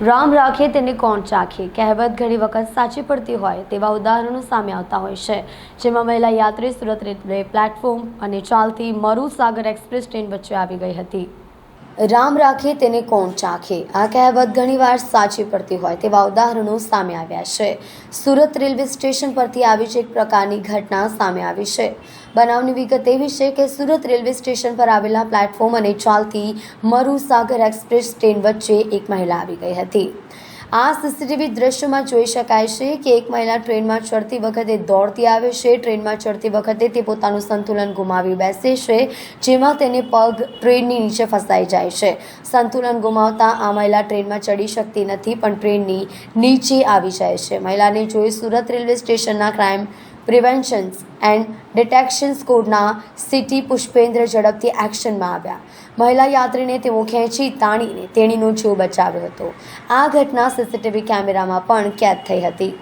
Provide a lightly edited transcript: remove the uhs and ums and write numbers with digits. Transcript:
રામ રાખે તેને કોણ ચાખે કહેવત ઘણી વખત સાચી પડતી હોય તેવા ઉદાહરણો સામે આવતા હોય છે, જેમાં મહિલા યાત્રી સુરત રેલવે પ્લેટફોર્મ અને ચાલતી મરુસાગર એક્સપ્રેસ ટ્રેન વચ્ચે આવી ગઈ હતી. રામ રાખે તેને કોણ ચાખે આ કહેવત ઘણીવાર સાચી પડતી હોય તેવા ઉદાહરણો સામે આવ્યા છે. સુરત રેલવે સ્ટેશન પરથી આવી જ એક પ્રકારની ઘટના સામે આવી છે. બનાવની વિગત એવી છે કે સુરત રેલવે સ્ટેશન પર આવેલા પ્લેટફોર્મ અને ચાલતી મરુસાગર એક્સપ્રેસ ટ્રેન વચ્ચે એક મહિલા આવી ગઈ હતી. આ સીસીટીવી દ્રશ્યોમાં જોઈ શકાય છે કે એક મહિલા ટ્રેનમાં ચડતી વખતે દોડતી આવે છે. ટ્રેનમાં ચડતી વખતે તે પોતાનું સંતુલન ગુમાવી બેસે છે, જેમાં તેને પગ ટ્રેનની નીચે ફસાઈ જાય છે. સંતુલન ગુમાવતા આ મહિલા ટ્રેનમાં ચડી શકતી નથી, પણ ટ્રેનની નીચે આવી જાય છે. મહિલાને જોઈ સુરત રેલવે સ્ટેશનના ક્રાઇમ પ્રિવેન્શન એન્ડ ડિટેક્શન સ્કોડના સિટી પુષ્પેન્દ્ર ઝડપથી એક્શનમાં આવ્યા. મહિલા યાત્રીને તેઓ ખેંચી તાણીને તેણીનો જીવ બચાવ્યો હતો. આ ઘટના સીસીટીવી કેમેરામાં પણ કેદ થઈ હતી.